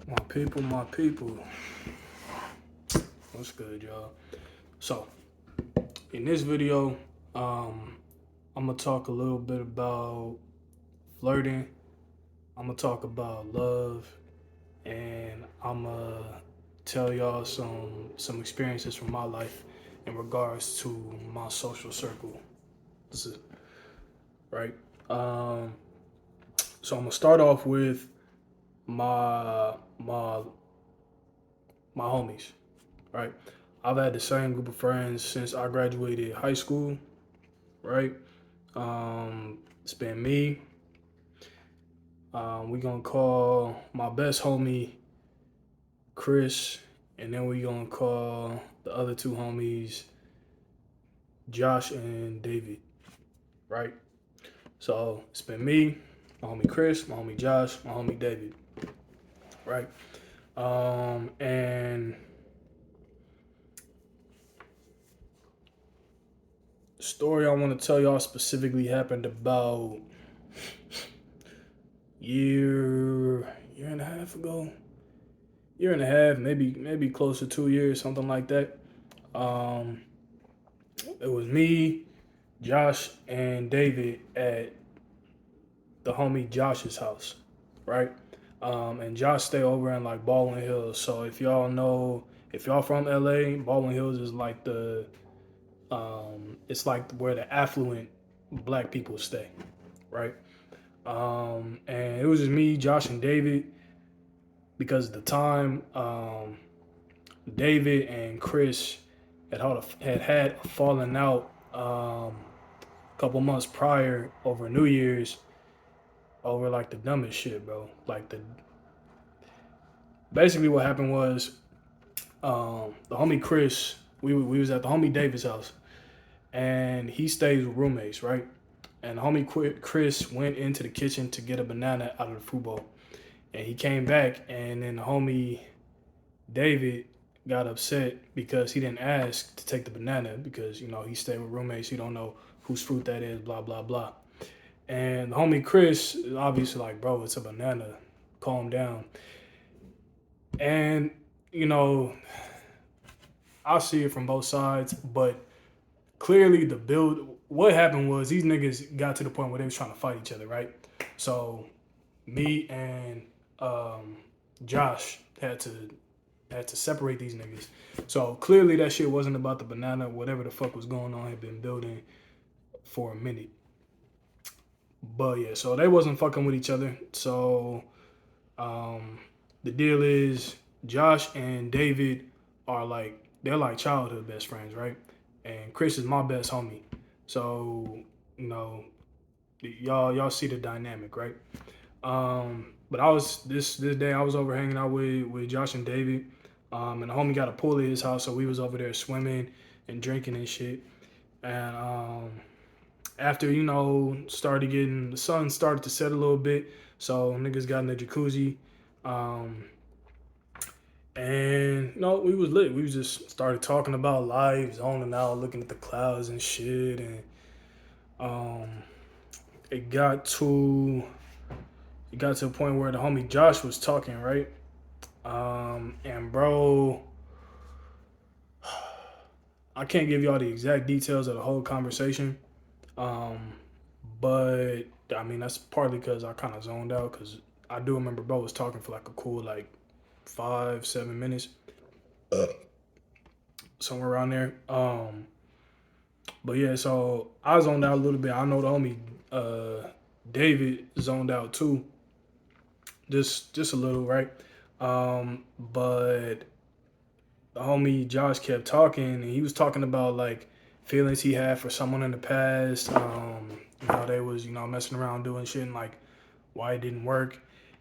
My people. What's good, y'all? So, in this video, I'm gonna talk a little bit about flirting. I'm gonna talk about love, and I'm gonna tell y'all some experiences from my life in regards to my social circle. This is right. Um, so I'm gonna start off with my my my homies. Right. I've had the same group of friends since I graduated high school. Right. It's been me. We gonna call my best homie Chris, and then we gonna call the other two homies Josh and David. Right. So it's been me, my homie Chris, my homie Josh, my homie David. Right. And the story I want to tell y'all specifically happened about year and a half ago, year and a half, maybe close to 2 years, something like that. Um, it was me, Josh, and David at the homie Josh's house, right? And Josh stay over in like Baldwin Hills. So if y'all from LA, Baldwin Hills is like it's like where the affluent black people stay, right? And it was just me, Josh, and David because at the time, David and Chris had a falling out a couple months prior over New Year's over like the dumbest shit, bro. Like the basically what happened was the homie Chris, we was at the homie David's house, and he stays with roommates, right? And the homie Chris went into the kitchen to get a banana out of the fruit bowl, and he came back, and then the homie David got upset because he didn't ask to take the banana because he stayed with roommates. He don't know whose fruit that is. Blah blah blah. And the homie Chris is obviously like, bro, it's a banana. Calm down. And you know, I see it from both sides, but clearly the build. What happened was these niggas got to the point where they was trying to fight each other, right? So me and Josh had to separate these niggas. So clearly that shit wasn't about the banana. Whatever the fuck was going on had been building for a minute. But yeah, so they wasn't fucking with each other. So the deal is Josh and David are like they're like childhood best friends, right? And Chris is my best homie. So you know, y'all see the dynamic, right? But I was this day I was over hanging out with Josh and David, and the homie got a pool at his house, so we was over there swimming and drinking and shit. And after started getting the sun started to set a little bit, so niggas got in the jacuzzi, um, and we was lit. We was just started talking about life, zoning out, looking at the clouds and shit, and um, it got to it got to a point where the homie Josh was talking, right? And bro, I can't give y'all the exact details of the whole conversation. Um, but I mean that's partly because I kind of zoned out because I do remember bro was talking for like a cool like 5-7 minutes, somewhere around there. But yeah, so I zoned out a little bit. I know the homie David zoned out too, just a little, right? But the homie Josh kept talking, and he was talking about like feelings he had for someone in the past. They was messing around doing shit and like why it didn't work.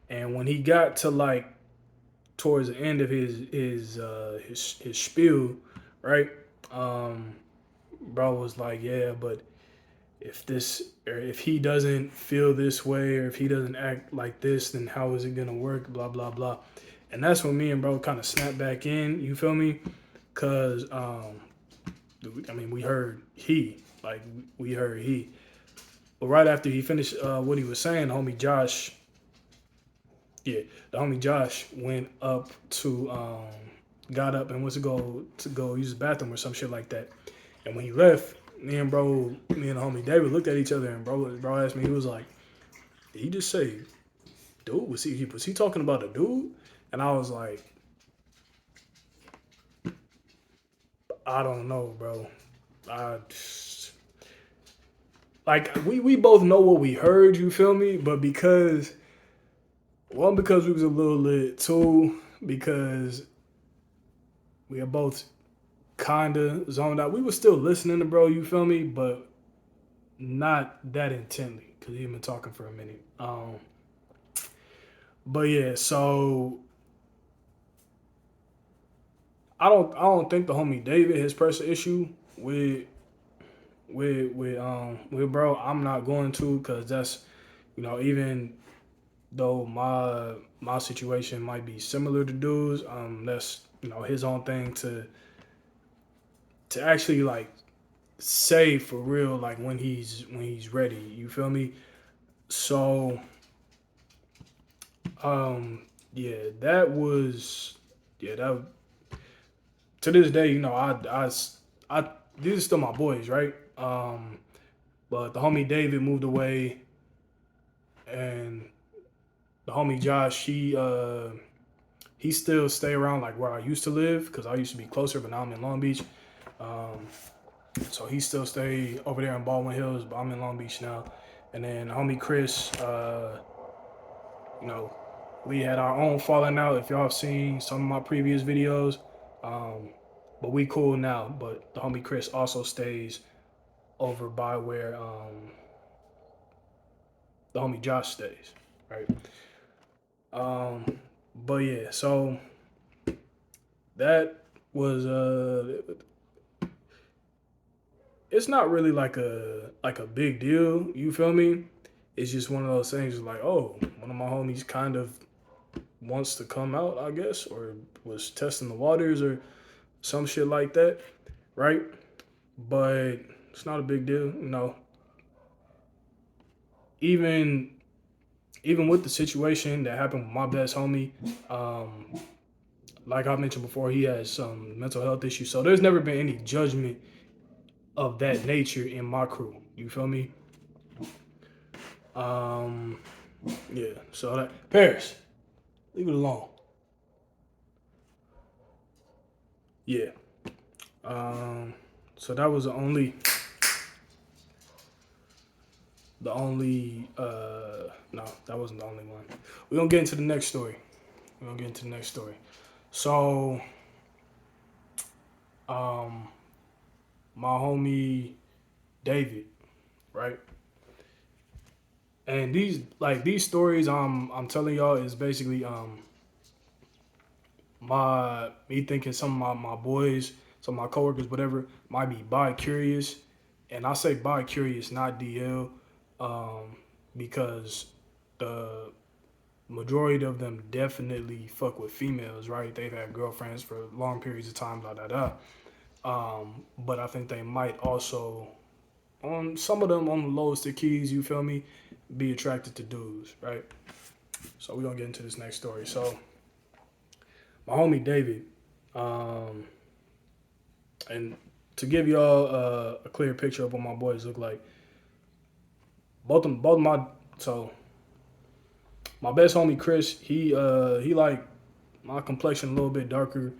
And when he got to like towards the end of his spiel, right? Um, bro was like, yeah, but if he doesn't feel this way or if he doesn't act like this, then how is it gonna work? Blah blah blah. And that's when me and bro kind of snapped back in. You feel me? Cause I mean, we heard he. But right after he finished what he was saying, homie Josh Yeah, the homie Josh went up to got up and went to go use the bathroom or some shit like that. And when he left, me and the homie David looked at each other, and bro asked me, he was like, "Did he just say dude? Was he talking about a dude?" And I was like, "I don't know, bro. I like we both know what we heard. You feel me? But because we was a little lit, two because we are both kinda zoned out. We were still listening to bro. You feel me? But not that intently because he had been talking for a minute. But yeah, so I don't think the homie David his personal issue with bro. I'm not going to because that's even though my situation might be similar to dudes, that's his own thing to actually like say for real like when he's ready. You feel me? So yeah, that was yeah that to this day I these are still my boys, right? But the homie David moved away, and the homie Josh he still stay around like where I used to live because I used to be closer, but now I'm in Long Beach. Um, so he still stay over there in Baldwin Hills, but I'm in Long Beach now. And then homie Chris, you know, we had our own falling out. If y'all have seen some of my previous videos, um, but we cool now. But the homie Chris also stays over by where the homie Josh stays, right? Um, but yeah, so that was it's not really like a big deal. You feel me? It's just one of those things. Like, oh, one of my homies kind of wants to come out, I guess, or was testing the waters or some shit like that, right? But it's not a big deal, Even even with the situation that happened with my best homie, um, like I mentioned before, he has some mental health issues. So there's never been any judgment of that nature in my crew. You feel me? Um, yeah. So that Paris, leave it alone. Yeah. Um, so that was the only no, that wasn't the only one. We're gonna get into the next story. So um my homie David, right? And these stories I'm telling y'all is basically my me thinking some of my boys, some of my coworkers, whatever, might be bi curious. And I say bi curious, not DL, because the majority of them definitely fuck with females, right? They've had girlfriends for long periods of time, da da da. But I think they might also, on some of them on the lowest of keys, you feel me, be attracted to dudes, right? So we're gonna get into this next story. So my homie David, um, and to give y'all a clear picture of what my boys look like, both of my so my best homie Chris, he like my complexion a little bit darker.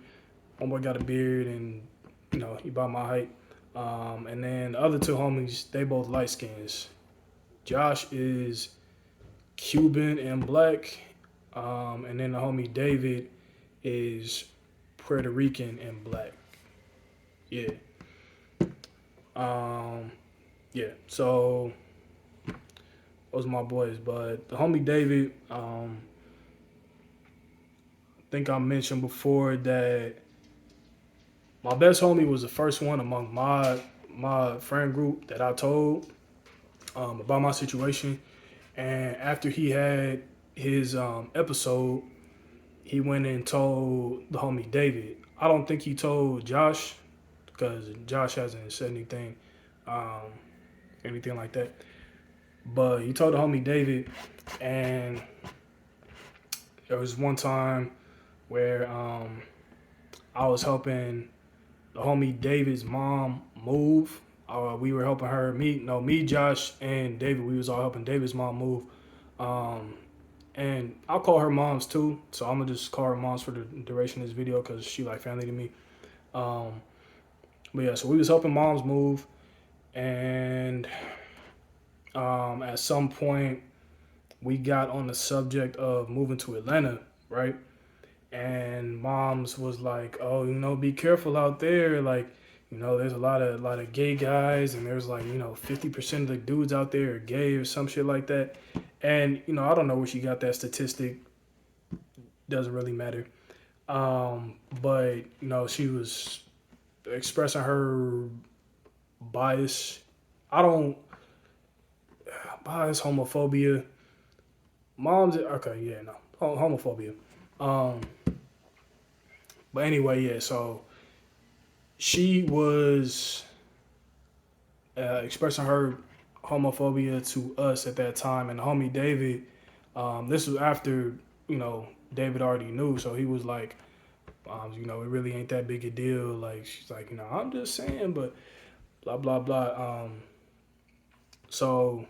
Homeboy got a beard and he about my height. And then the other two homies, they both light skins. Josh is Cuban and black, and then the homie David is Puerto Rican and black. Yeah. Um, yeah. So those are my boys. But the homie David, I think I mentioned before that my best homie was the first one among my friend group that I told about my situation. And after he had his episode, he went and told the homie David. I don't think he told Josh because Josh hasn't said um, anything like that. But he told the homie David, and there was one time where I was helping the homie David's mom move. We were helping her. Me, Josh, and David. We was all helping David's mom move. Um, and I'll call her moms too. So I'm gonna just call her moms for the duration of this video because she like family to me. Um, but yeah, so we was helping moms move, and at some point we got on the subject of moving to Atlanta, right? And moms was like, "Oh, be careful out there. Like, there's a lot of gay guys, and there's like, 50% of the dudes out there are gay or some shit like that." And I don't know where she got that statistic. Doesn't really matter. But she was expressing her bias. I don't bias homophobia. Moms, okay, yeah, no, homophobia. Um, but anyway, yeah. So she was expressing her homophobia to us at that time, and the homie David. This was after David already knew, so he was like, it really ain't that big a deal. Like she's like, I'm just saying, but blah blah blah. So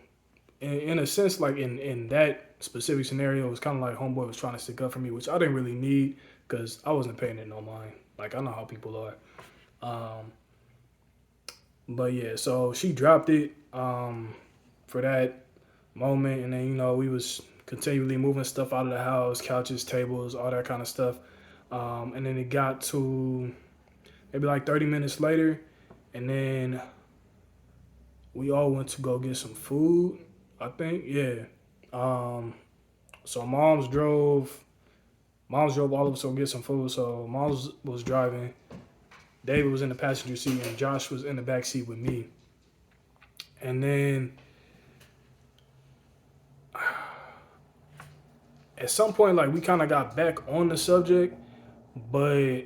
in a sense, like in that specific scenario, it was kind of like homeboy was trying to stick up for me, which I didn't really need because I wasn't paying it no mind. Like I know how people are. Um, but yeah, so she dropped it for that moment, and then we was continually moving stuff out of the house, couches, tables, all that kind of stuff. And then it got to maybe like 30 minutes later, and then we all went to go get some food. I think, yeah. Um, so Mom's drove all of us to go get some food. So Mom's was driving. David was in the passenger seat, and Josh was in the back seat with me. And then at some point, like we kind of got back on the subject, but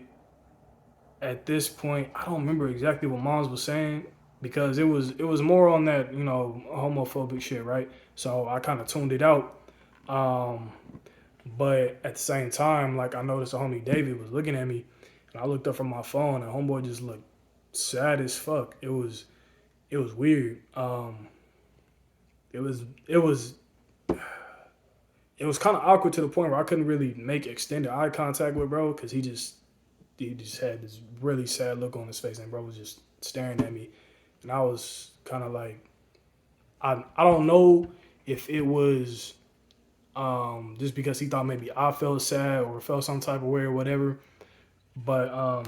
at this point, I don't remember exactly what Moms was saying because it was more on that homophobic shit, right? So I kind of tuned it out. Um, but at the same time, like I noticed the homie David was looking at me, and I looked up from my phone, and homeboy just looked sad as fuck. It was weird. It was it was it was kind of awkward to the point where I couldn't really make extended eye contact with bro because he just had this really sad look on his face, and bro was just staring at me, and I was kind of like, I don't know if it was just because he thought maybe I felt sad or felt some type of way or whatever, but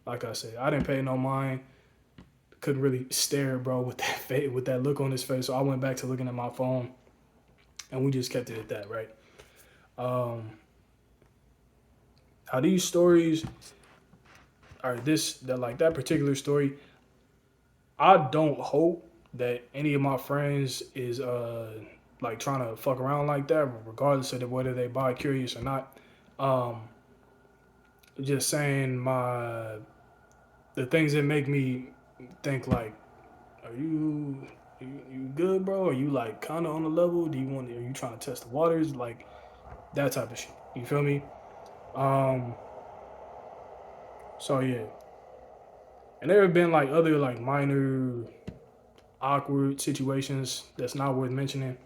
like I said, I didn't pay no mind. Couldn't really stare, bro, with that with that look on his face. So I went back to looking at my phone, and we just kept it at that, right? Um, how these stories are that particular story. I don't hope that any of my friends is like trying to fuck around like that, regardless of whether they bi curious or not. Um, just saying the things that make me think like, are you good, bro? Are you like kind of on the level? Are you trying to test the waters? Like that type of shit. You feel me? Um, so yeah. And there have been like other like minor awkward situations that's not worth mentioning.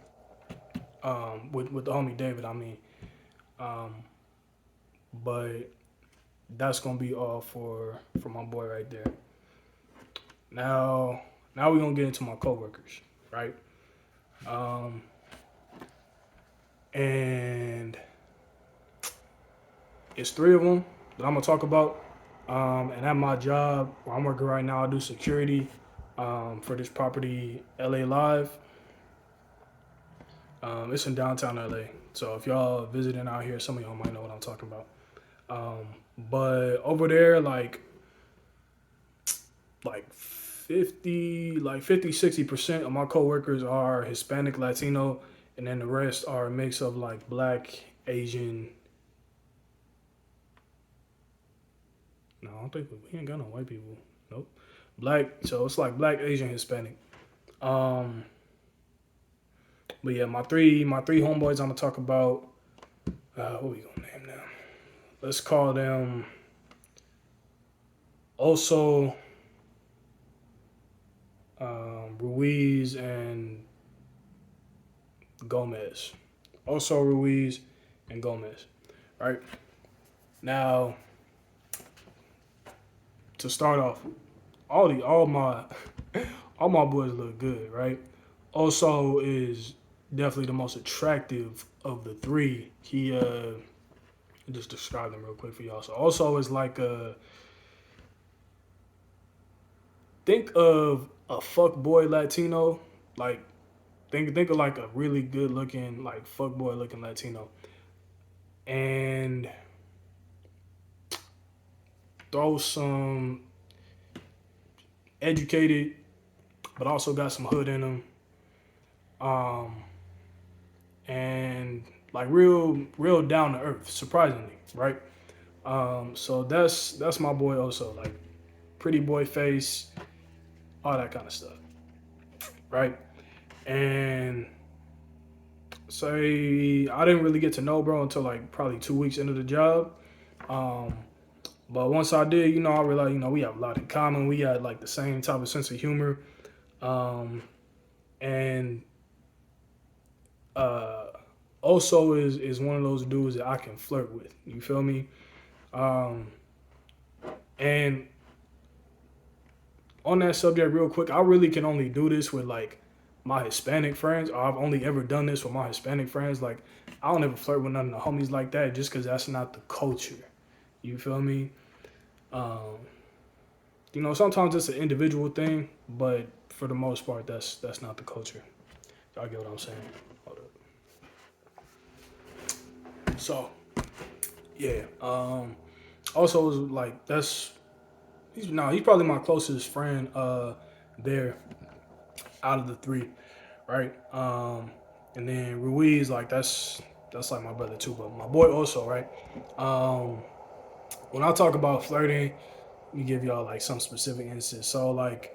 With the homie David, I mean. Um, but that's gonna be all for my boy right there. Now we're gonna get into my coworkers, right? Um, and it's three of them that I'm gonna talk about. And at my job where I'm working right now, I do security for this property, LA Live. It's in downtown LA. So if y'all visiting out here, some of y'all might know what I'm talking about. But over there, like 60% of my coworkers are Hispanic, Latino, and then the rest are a mix of like Black, Asian. No, I don't think we ain't got no white people. Nope. Black, so it's like Black, Asian, Hispanic. But yeah, my three homeboys I'm gonna talk about. What we gonna name them? Let's call them also Ruiz and Gomez. Also Ruiz and Gomez. Right now, to start off, all my all my boys look good, right? Also is definitely the most attractive of the three. He just describe them real quick for y'all. So also is like think of a fuck boy Latino, like think of like a really good looking like fuck boy looking Latino, and throw some educated, but also got some hood in him, um, and like real down to earth, surprisingly, right? So that's my boy also, like pretty boy face, all that kind of stuff, right? And say I didn't really get to know bro until like probably 2 weeks into the job. Um, but once I did, I realized, we have a lot in common. We had like the same type of sense of humor. Um, and uh, also is one of those dudes that I can flirt with. You feel me? Um, and on that subject, real quick, I really can only do this with like my Hispanic friends, or I've only ever done this with my Hispanic friends. Like, I don't ever flirt with none of the homies like that, just because that's not the culture. You feel me? Um, sometimes it's an individual thing, but for the most part, that's not the culture. Y'all get what I'm saying? Hold up. So yeah. Also, like he's probably my closest friend there out of the three, right? And then Ruiz, like that's like my brother too, but my boy also, right? Um, when I talk about flirting, let me give y'all like some specific instances. So like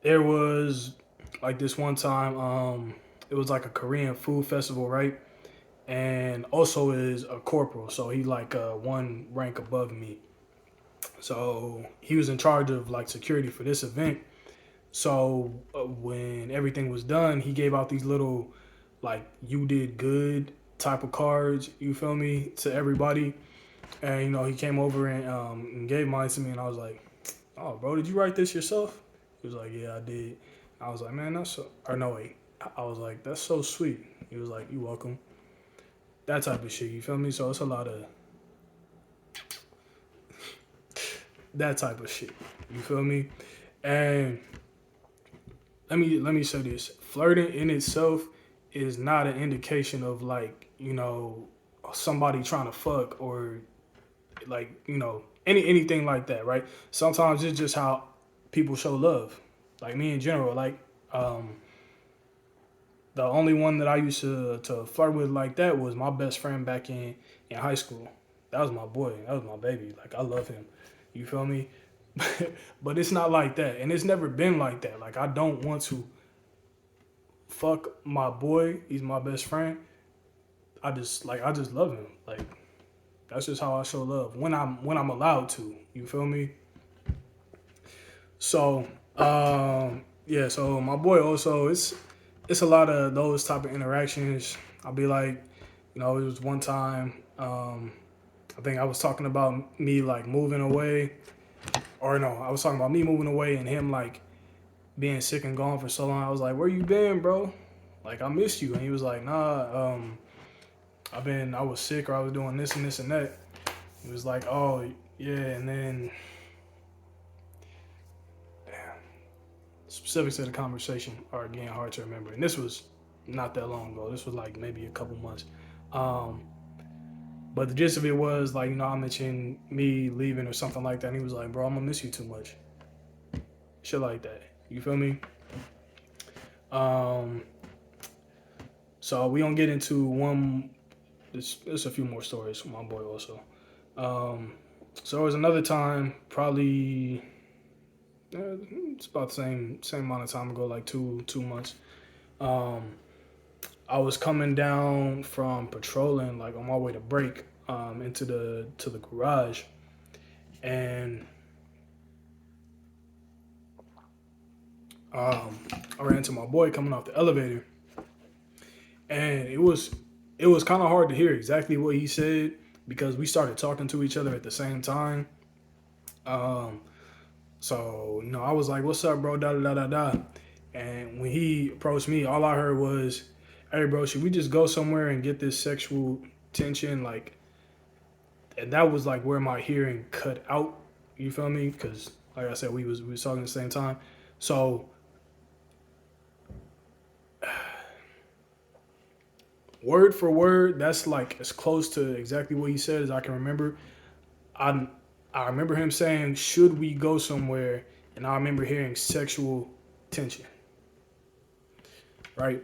there was like this one time, it was like a Korean food festival, right? And also is a corporal, so he like one rank above me. So he was in charge of like security for this event. So when everything was done, he gave out these little like "you did good" type of cards. You feel me, to everybody. And he came over and gave mine to me, and I was like, "Oh, bro, did you write this yourself?" He was like, "Yeah, I did." I was like, "Man, that's so." Or no, wait. I was like, "That's so sweet." He was like, "You welcome." That type of shit. You feel me? So it's a lot of that type of shit. You feel me? And let me say this: flirting in itself is not an indication of like somebody trying to fuck or like anything like that, right? Sometimes it's just how people show love. Like me in general, like um, the only one that I used to flirt with like that was my best friend back in high school. That was my boy. That was my baby. Like I love him. You feel me? But it's not like that, and it's never been like that. Like I don't want to fuck my boy. He's my best friend. I just love him. Like that's just how I show love when I'm allowed to. You feel me? So yeah. So my boy also it's a lot of those type of interactions. I'll be like, it was one time. I think I was talking about me like moving away, or no, I was talking about me moving away and him like being sick and gone for so long. I was like, "Where you been, bro? Like I missed you." And he was like, "Nah, I was sick or I was doing this and this and that." He was like, "Oh yeah," and then damn, specifics of the conversation are again hard to remember. And this was not that long ago. This was like maybe a couple months. Um, but the gist of it was like, I mentioned me leaving or something like that. And he was like, "Bro, I'm gonna miss you too much." Shit like that. You feel me? Um, so we gonna get into one. There's a few more stories from my boy also. Um, so there was another time, probably it's about the same amount of time ago, like two months. Um, I was coming down from patrolling, like on my way to break, into the garage, and I ran into my boy coming off the elevator, and it was kind of hard to hear exactly what he said because we started talking to each other at the same time. Um, so I was like, "What's up, bro?" Da da da da da. And when he approached me, all I heard was, "Hey, bro, should we just go somewhere and get this sexual tension?" Like, and that was like where my hearing cut out. You feel me? Because like I said, we was talking at the same time. So word for word, that's like as close to exactly what he said as I can remember. I I remember him saying, "Should we go somewhere?" And I remember hearing sexual tension. Right?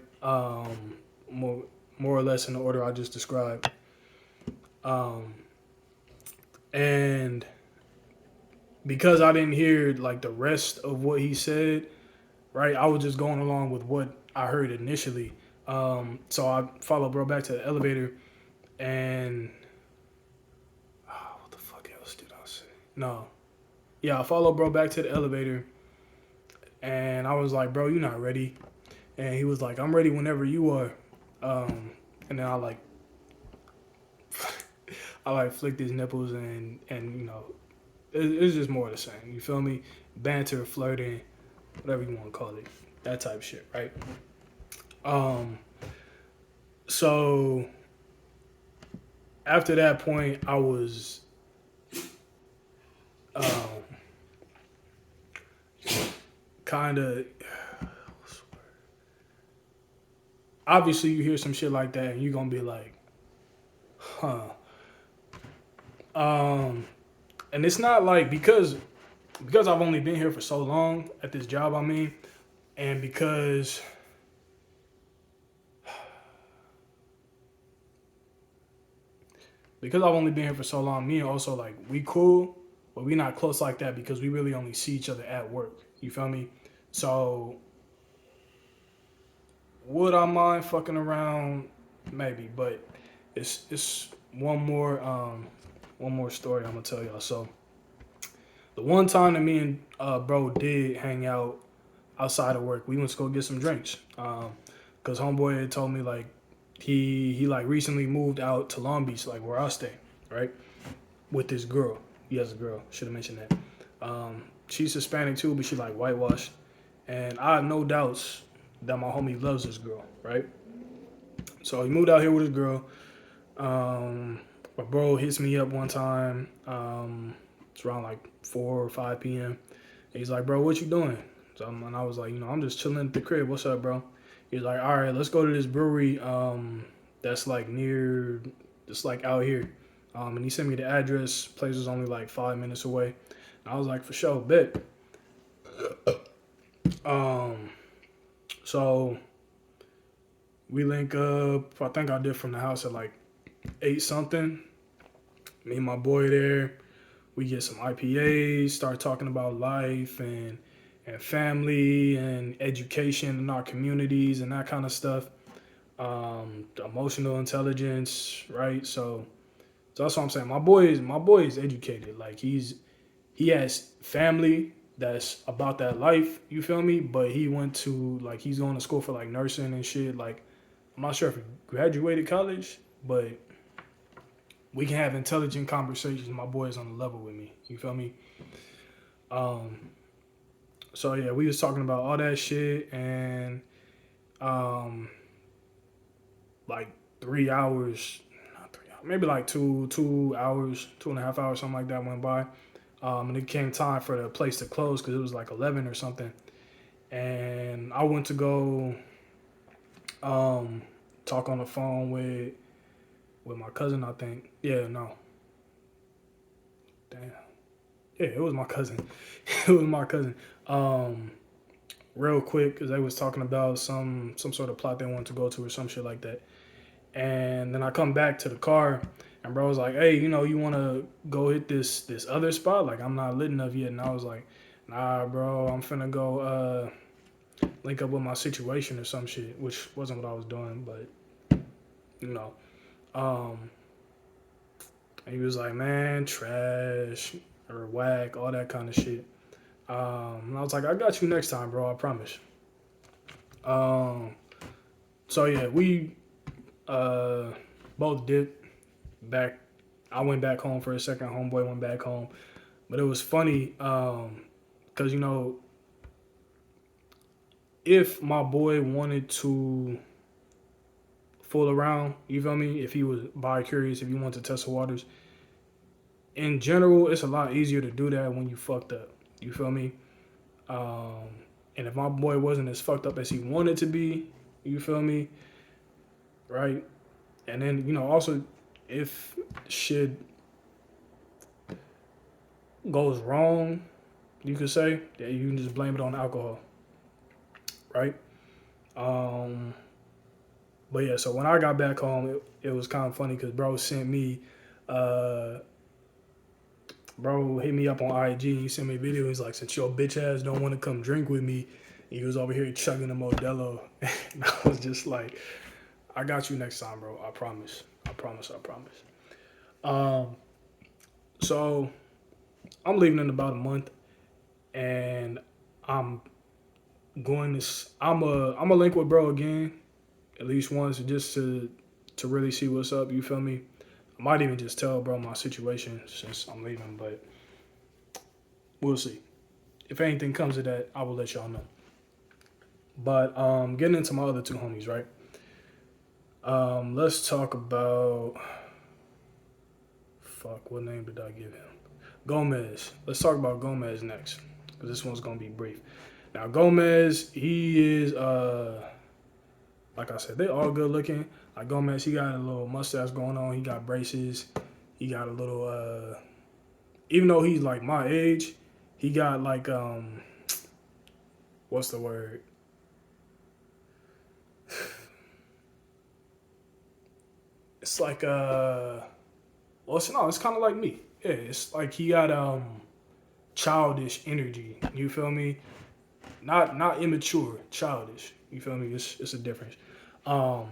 More or less in the order I just described. Um, and because I didn't hear like the rest of what he said, right? I was just going along with what I heard initially. So I followed bro back to the elevator, and what the fuck else did I say? No, yeah, I followed bro back to the elevator, and I was like, "Bro, you not ready?" And he was like, "I'm ready whenever you are." And then I like flicked his nipples, and it's just more of the same. You feel me? Banter, flirting, whatever you want to call it, that type of shit, right? Um, so after that point, I was um, kind of obviously you hear some shit like that, and you're gonna be like, huh. Um, and it's not like because I've only been here for so long at this job I'm in, and because I've only been here for so long, me and also like we cool, but we not close like that because we really only see each other at work. You feel me? So would I mind fucking around? Maybe, but it's one more story I'm gonna tell y'all. So the one time that me and bro did hang out outside of work, we went to go get some drinks. Cause homeboy had told me like he like recently moved out to Long Beach, like where I stay, right? With this girl. He has a girl. Should have mentioned that. She's Hispanic too, but she like whitewashed. And I have no doubts that my homie loves this girl, right? So he moved out here with his girl. My bro hits me up one time. It's around like 4 or 5 p.m. And he's like, "Bro, what you doing?" And I was like, "I'm just chilling at the crib. What's up, bro?" He's like, "All right, let's go to this brewery that's like near, just like out here." And he sent me the address. Place was only like 5 minutes away. And I was like, "For sure, bet." Um, so we link up. I think I did from the house at like 8 something. Me and my boy there. We get some IPAs, start talking about life and family and education in our communities and that kind of stuff. Emotional intelligence, right? So that's what I'm saying. My boy is educated. Like he has family that's about that life. You feel me? But he went to like he's going to school for like nursing and shit. Like I'm not sure if he graduated college, but we can have intelligent conversations. My boy is on the level with me. You feel me? Um, so yeah, we was talking about all that shit, and um, like 3 hours, not 3 hours, maybe like 2 hours, 2.5 hours, something like that went by. And it came time for the place to close because it was like 11 or something. And I went to go um, talk on the phone with my cousin. I think. Yeah, no, damn. Yeah, it was my cousin. It was my cousin. Um, Real quick, because they was talking about some sort of plot they wanted to go to or some shit like that. And then I come back to the car, and bro was like, "Hey, you want to go hit this other spot? Like I'm not lit enough yet." And I was like, "Nah, bro, I'm finna go. link up with my situation or some shit, which wasn't what I was doing, but you know. Um, and he was like, man, trash or whack, all that kind of shit. And I was like, I got you next time, bro. I promise. Um, so yeah, we uh, both dipped back. I went back home for a second. Homeboy went back home, but it was funny because you know, if my boy wanted to fool around, you feel me? If he was bi curious, if he wanted to test the waters, in general, it's a lot easier to do that when you fucked up. You feel me? Um, and if my boy wasn't as fucked up as he wanted to be, you feel me? Right? And then, you know, also if shit goes wrong, you could say that you can just blame it on alcohol. Right? Um, but yeah, so when I got back home, it was kind of funny because bro sent me, uh, bro hit me up on IG. He sent me a video. He's like, since your bitch ass don't want to come drink with me, he was over here chugging the Modelo. And I was just like, I got you next time, bro. I promise. I promise. I promise. Um, so I'm leaving in about a month, and I'm going to. I'm a link with bro again, at least once, just to really see what's up. You feel me? I might even just tell bro my situation since I'm leaving, but we'll see. If anything comes of that, I will let y'all know. But getting into my other two homies, right? Let's talk about fuck. What name did I give him? Gomez. Let's talk about Gomez next, because this one's gonna be brief. Now Gomez, he is like I said, they all good looking. Like Gomez, he got a little mustache going on. He got braces. He got a little even though he's like my age, he got like what's the word? It's like well, it's kind of like me. Yeah, it's like he got childish energy. You feel me? Not immature, childish. You feel me? It's a difference. Um,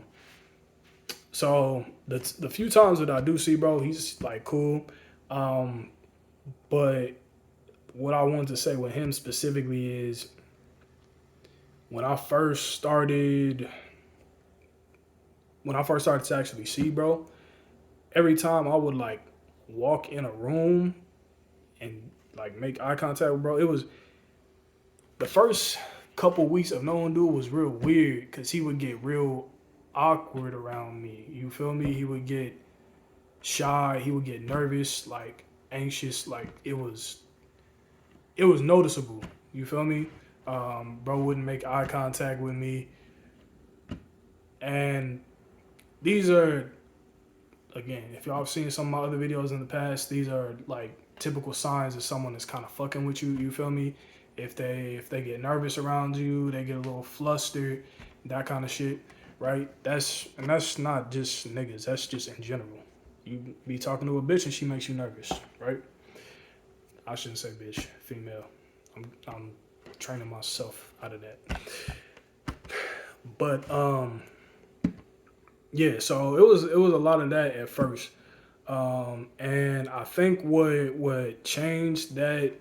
so the few times that I do see bro, he's like cool. Um, but what I wanted to say with him specifically is when I first started to actually see bro, every time I would like walk in a room and like make eye contact with bro, it was the first couple weeks of knowing dude was real weird because he would get real awkward around me. You feel me? He would get shy. He would get nervous, like anxious. Like it was noticeable. You feel me? Bro wouldn't make eye contact with me, and these are again, if y'all have seen some of my other videos in the past, these are like typical signs that someone is kind of fucking with you. You feel me? If they get nervous around you, they get a little flustered, that kind of shit, right? That's not just niggas. That's just in general. You be talking to a bitch and she makes you nervous, right? I shouldn't say bitch, female. I'm training myself out of that. But yeah, so it was a lot of that at first. And I think what changed that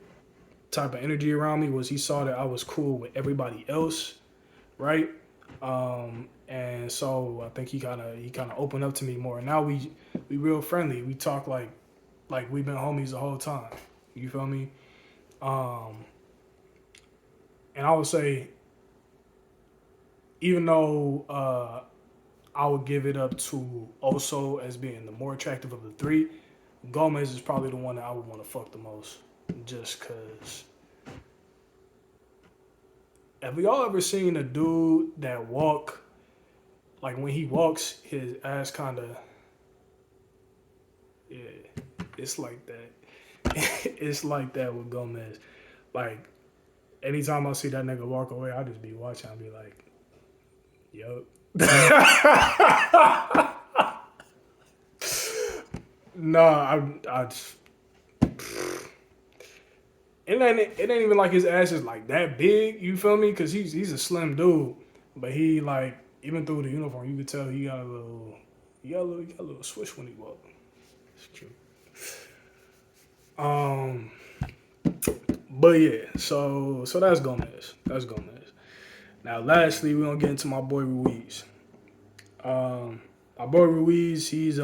type of energy around me was he saw that I was cool with everybody else, right? And so I think he kind of opened up to me more. Now we real friendly. We talk like we've been homies the whole time. You feel me? And I would say, even though I would give it up to Oso as being the more attractive of the three, Gomez is probably the one that I would want to fuck the most, just cause. Have y'all ever seen a dude that walk, like when he walks, his ass kind of, yeah, it's like that. It's like that with Gomez. Like, anytime I see that nigga walk away, I just be watching. I be like, yup. Nah, I it ain't even like his ass is like that big. You feel me? Because he's a slim dude, but he like even through the uniform, you could tell he got a little swish when he walked. It's cute. Um, but yeah, so that's Gomez. That's Gomez. Now, lastly, we're gonna get into my boy Ruiz. Um, my boy Ruiz, he's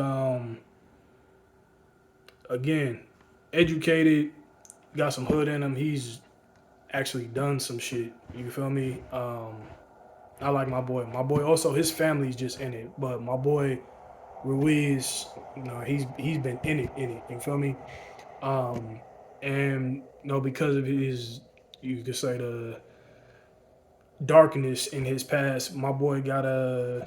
again educated, got some hood in him. He's actually done some shit. You feel me? I like my boy. My boy also his family's just in it, but my boy Ruiz, he's been in it. You feel me? Um, and because of his, you could say the darkness in his past, my boy he got a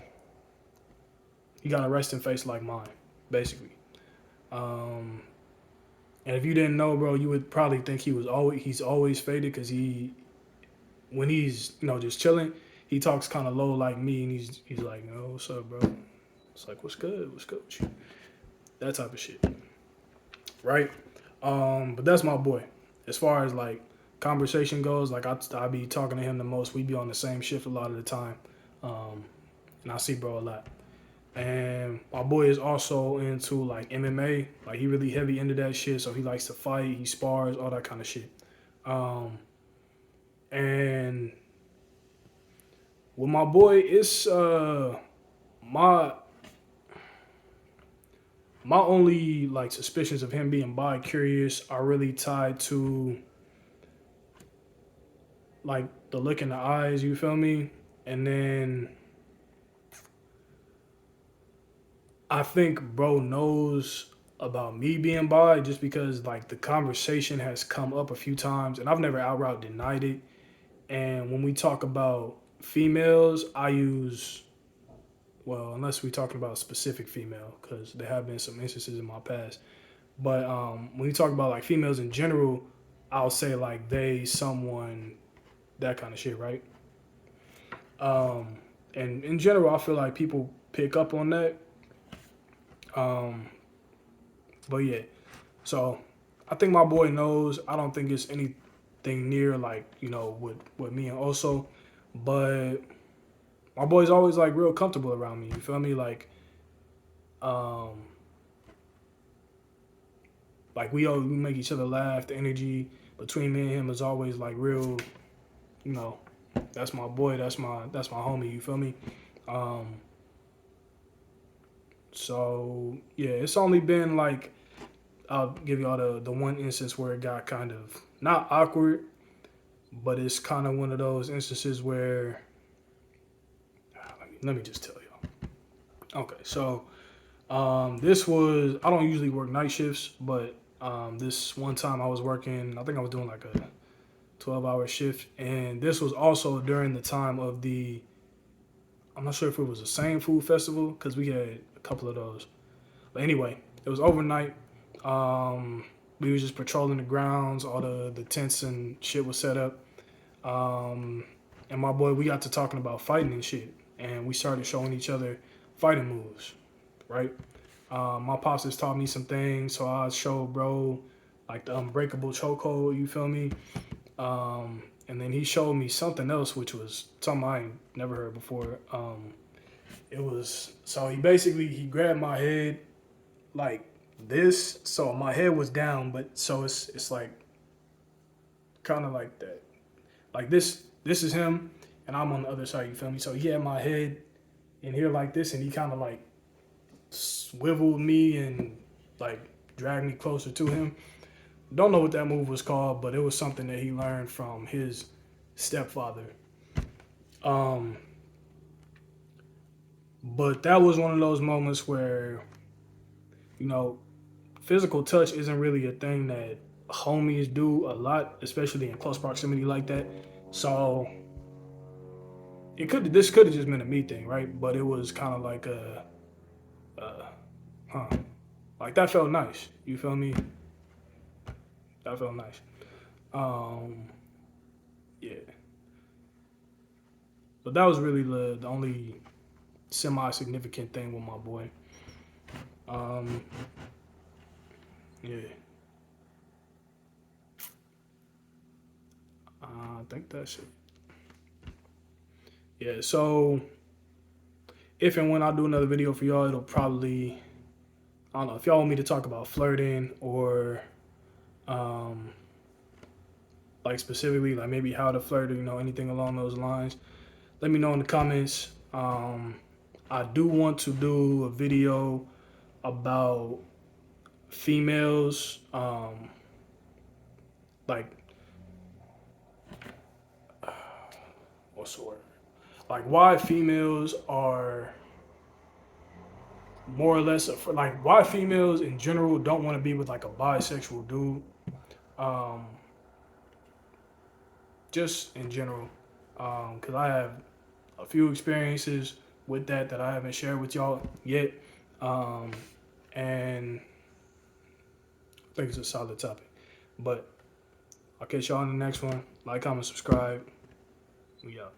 resting face like mine, basically. Um, and if you didn't know, bro, you would probably think he's always faded because when he's just chilling, he talks kind of low like me, and he's like, "Oh, what's up, bro?" It's like, what's good with you?" That type of shit, right? But that's my boy. As far as like conversation goes, like I be talking to him the most. We be on the same shift a lot of the time, um, and I see bro a lot. And my boy is also into like MMA. Like he really heavy into that shit. So he likes to fight. He spars, all that kind of shit. Um, and with my boy, it's my my only like suspicions of him being bi curious are really tied to like the look in the eyes. You feel me? And then I think bro knows about me being bi just because like the conversation has come up a few times and I've never outright denied it. And when we talk about females, I use well, unless we're talking about a specific female, because there have been some instances in my past. But when you talk about like females in general, I'll say like they, someone, that kind of shit, right? Um, and in general, I feel like people pick up on that. Um, but yeah, so I think my boy knows. I don't think it's anything near like with me and also, but my boy's always like real comfortable around me. You feel me? Um, we make each other laugh. The energy between me and him is always like real. You know, that's my boy. That's my homie. You feel me? Um, so yeah, it's only been like I'll give y'all the one instance where it got kind of not awkward, but it's kind of one of those instances where let me just tell y'all. Okay, so this was I don't usually work night shifts, but this one time I was working. I think I was doing like a 12-hour shift, and this was also during the time of the. I'm not sure if it was the same food festival because we had a couple of those. But anyway, it was overnight. We was just patrolling the grounds. All the tents and shit was set up. Um, and my boy, we got to talking about fighting and shit, and we started showing each other fighting moves, right? My pops has taught me some things, so I showed bro like the unbreakable chokehold. You feel me? And then he showed me something else, which was something I ain't never heard before. It was so he grabbed my head like this, so my head was down, but so it's like kind of like that, like this. This is him, and I'm on the other side. You feel me? So he had my head in here like this, and he kind of like swiveled me and like dragged me closer to him. Don't know what that move was called, but it was something that he learned from his stepfather. Um, but that was one of those moments where you know physical touch isn't really a thing that homies do a lot, especially in close proximity like that. So this could have just been a me thing, right? But it was kind of like uh, huh, like that felt nice. You feel me? That felt nice. Um, yeah, but that was really the only semi significant thing with my boy. Um, yeah. think that's it. Yeah, so if and when I do another video for y'all, it'll probably, I don't know, if y'all want me to talk about flirting or like specifically like maybe how to flirt or, you know, anything along those lines, let me know in the comments. I do want to do a video about females, like what's the word? Like why females are more or less, like why females in general don't want to be with like a bisexual dude. Um, just in general, because I have a few experiences with that I haven't shared with y'all yet, and I think it's a solid topic. But I'll catch y'all on the next one. Like, comment, subscribe. We out.